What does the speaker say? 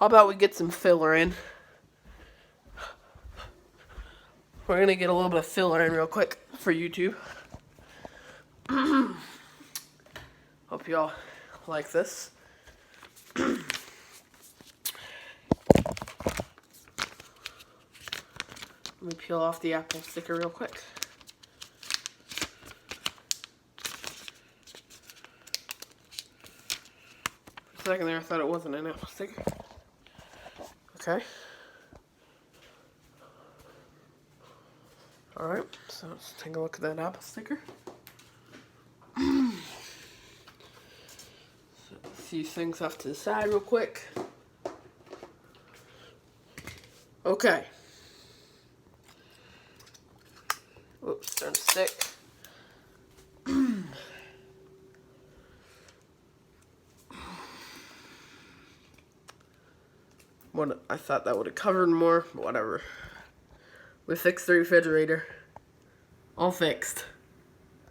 how about we get some filler in? We're going to get a little bit of filler in real quick for YouTube. Hope y'all like this. Let me peel off the apple sticker real quick. For a second there, I thought it wasn't an apple sticker. Okay. Alright, so let's take a look at that apple sticker. So, a few things off to the side real quick. Okay. Oops, starting to stick. What, I thought that would have covered more, but whatever. We fixed the refrigerator. All fixed.